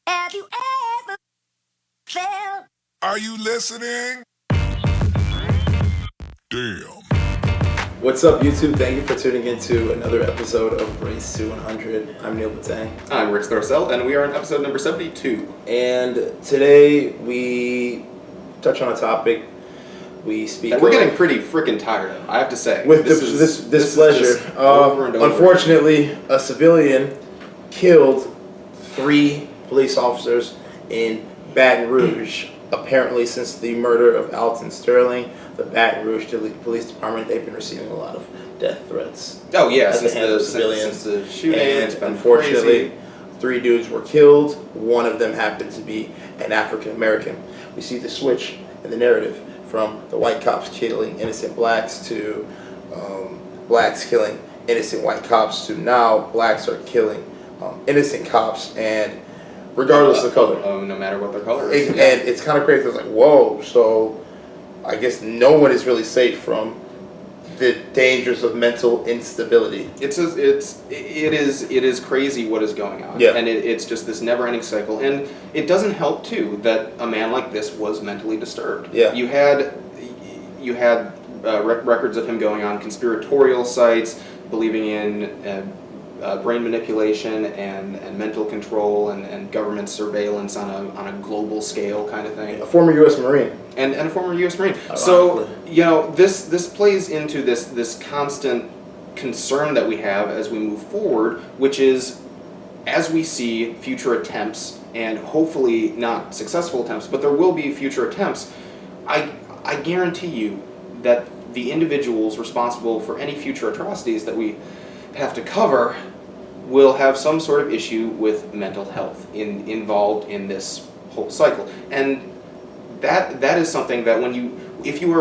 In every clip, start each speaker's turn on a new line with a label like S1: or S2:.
S1: Have you ever felt?
S2: Are you listening? Damn.
S3: What's up, YouTube? Thank you for tuning into another episode of Race to 100. I'm Neil Batang.
S4: I'm Rick Thorcell, and we are on episode number 72.
S3: And today we touch on a topic we speak
S4: that we're getting pretty freaking tired of, I have to say.
S3: With this pleasure.
S4: Over and over
S3: unfortunately, a civilian killed 3 police officers in Baton Rouge. Apparently, since the murder of Alton Sterling, the Baton Rouge Police Department, they've been receiving a lot of death threats.
S4: Oh yeah,
S3: at the
S4: since
S3: hands of
S4: since the shooting,
S3: and
S4: it's been
S3: unfortunately,
S4: crazy.
S3: 3 dudes were killed. One of them happened to be an African American. We see the switch in the narrative from the white cops killing innocent blacks to blacks killing innocent white cops to now blacks are killing innocent cops, and regardless of color.
S4: No matter what their color is.
S3: And it's kind of crazy. It's like, whoa, so I guess no one is really safe from the dangers of mental instability.
S4: It is crazy what is going on.
S3: Yeah.
S4: And it's just this never-ending cycle. And it doesn't help, too, that a man like this was mentally disturbed.
S3: Yeah.
S4: You had records of him going on conspiratorial sites, believing in brain manipulation and mental control and government surveillance on a global scale kind of thing.
S3: A former U.S. Marine.
S4: And a former U.S. Marine.
S3: Ironically.
S4: So, this plays into this constant concern that we have as we move forward, which is as we see future attempts, and hopefully not successful attempts, but there will be future attempts, I guarantee you that the individuals responsible for any future atrocities that we have to cover will have some sort of issue with mental health involved in this whole cycle. And that is something that if you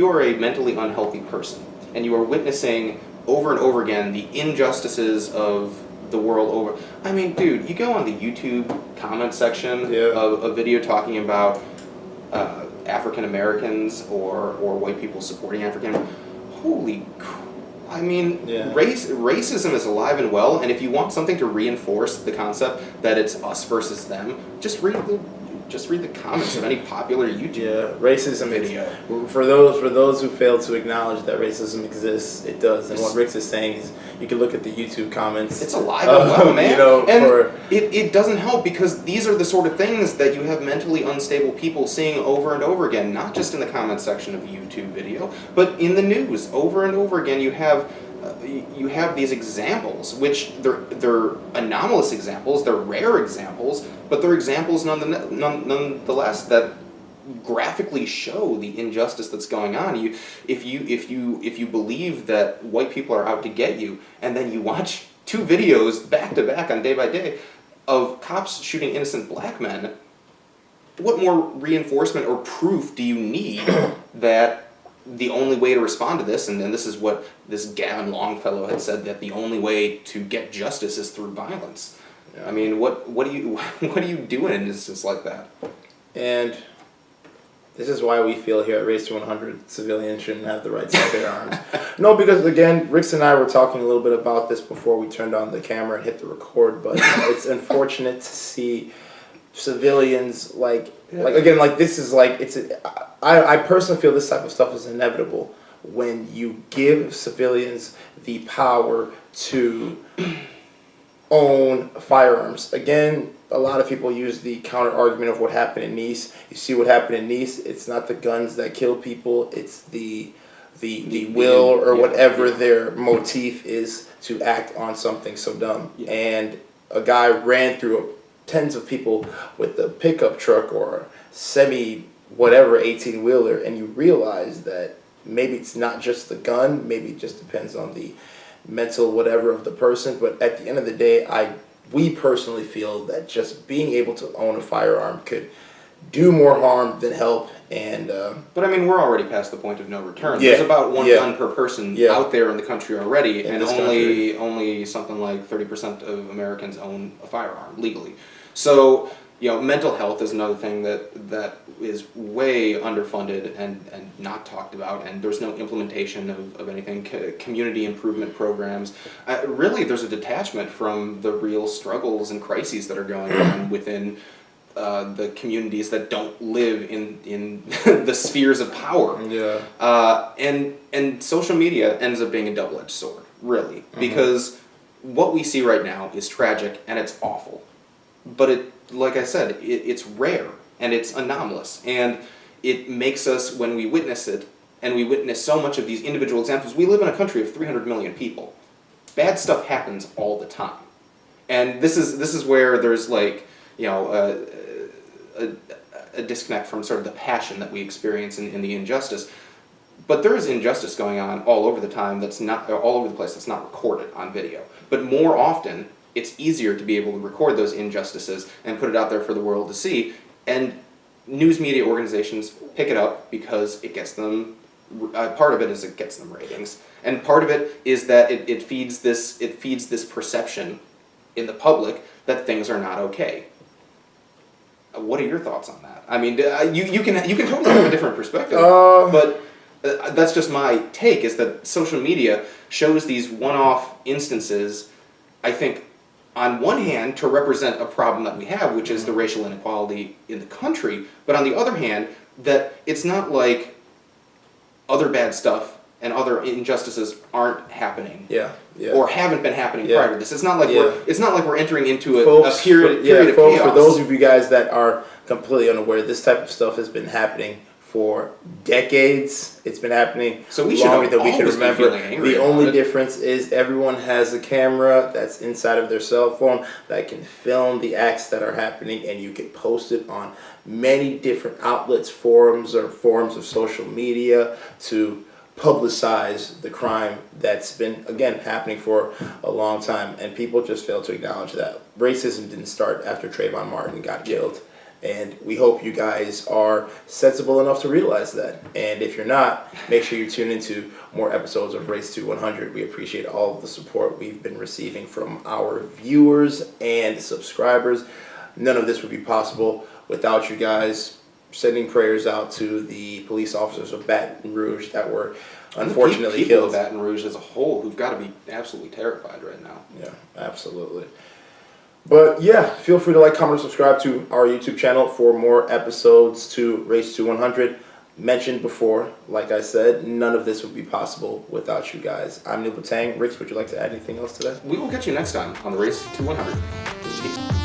S4: are a mentally unhealthy person and you are witnessing over and over again the injustices of the world over. I mean, dude, you go on the YouTube comment section of a video talking about African Americans or white people supporting African. Holy crap. I mean, racism is alive and well, and if you want something to reinforce the concept that it's us versus them, just read the comments of any popular YouTube
S3: racism
S4: video.
S3: For those who fail to acknowledge that racism exists, it does. And what Rick is saying is, you can look at the YouTube comments.
S4: It's alive and well, man.
S3: And
S4: it doesn't help because these are the sort of things that you have mentally unstable people seeing over and over again, not just in the comment section of a YouTube video, but in the news over and over again. You have these examples, which they're anomalous examples, they're rare examples, but they're examples nonetheless that graphically show the injustice that's going on. If you believe that white people are out to get you, and then you watch 2 videos back to back on day by day of cops shooting innocent black men, what more reinforcement or proof do you need that the only way to respond to this, and then this is what this Gavin Longfellow had said, that the only way to get justice is through violence. Yeah. I mean, what do you do in an instance like that?
S3: And this is why we feel here at Race to 100 civilians shouldn't have the right to bear arms. No, because again, Rix and I were talking a little bit about this before we turned on the camera and hit the record, but it's unfortunate to see civilians I personally feel this type of stuff is inevitable when you give civilians the power to own firearms. Again, a lot of people use the counter argument of what happened in Nice. You see what happened in Nice, it's not the guns that kill people, it's the will or whatever their motif is to act on something so dumb. Yeah. And a guy ran through tens of people with a pickup truck or semi-whatever 18-wheeler, and you realize that maybe it's not just the gun, maybe it just depends on the mental whatever of the person, but at the end of the day, we personally feel that just being able to own a firearm could do more harm than help. And
S4: but I mean, we're already past the point of no return. There's about 1 gun per person out there in the country already, and only something like 30% of Americans own a firearm legally. So mental health is another thing that is way underfunded and not talked about, and there's no implementation of anything. Community improvement programs. Really, there's a detachment from the real struggles and crises that are going on within the communities that don't live in the spheres of power.
S3: Yeah.
S4: And social media ends up being a double-edged sword, really, because what we see right now is tragic and it's awful. But like I said, it's rare and it's anomalous, and it makes us, when we witness it, and we witness so much of these individual examples, we live in a country of 300 million people. Bad stuff happens all the time. And this is where there's like, a disconnect from sort of the passion that we experience in the injustice. But there is injustice going on all over the time all over the place that's not recorded on video. But more often, it's easier to be able to record those injustices and put it out there for the world to see. And news media organizations pick it up because it gets them, part of it is it gets them ratings. And part of it is that it feeds this perception in the public that things are not okay. What are your thoughts on that? I mean, you can totally have a different perspective, but that's just my take, is that social media shows these one-off instances, I think, on one hand, to represent a problem that we have, which is the racial inequality in the country, but on the other hand, that it's not like other bad stuff and other injustices aren't happening.
S3: Yeah.
S4: Or haven't been happening prior to this. It's not like we're entering into a
S3: Folks,
S4: period of
S3: folks,
S4: chaos.
S3: for those of you guys that are completely unaware, this type of stuff has been happening for decades. It's been happening
S4: so we should
S3: longer than we can
S4: always be
S3: remember.
S4: feeling angry
S3: The
S4: about
S3: only
S4: it.
S3: difference is everyone has a camera that's inside of their cell phone that can film the acts that are happening, and you can post it on many different outlets, forums of social media to publicize the crime that's been, again, happening for a long time. And people just fail to acknowledge that racism didn't start after Trayvon Martin got killed. And we hope you guys are sensible enough to realize that. And if you're not, make sure you tune into more episodes of Race to 100. We appreciate all of the support we've been receiving from our viewers and subscribers. None of this would be possible without you guys. Sending prayers out to the police officers of Baton Rouge that were unfortunately
S4: people
S3: killed.
S4: of Baton Rouge as a whole, who've got to be absolutely terrified right now.
S3: Yeah, absolutely. But yeah, feel free to like, comment, and subscribe to our YouTube channel for more episodes to Race to 100. Mentioned before, like I said, none of this would be possible without you guys. I'm Neil Batang. Rich, would you like to add anything else to that?
S4: We will get you next time on the Race to 100. Peace.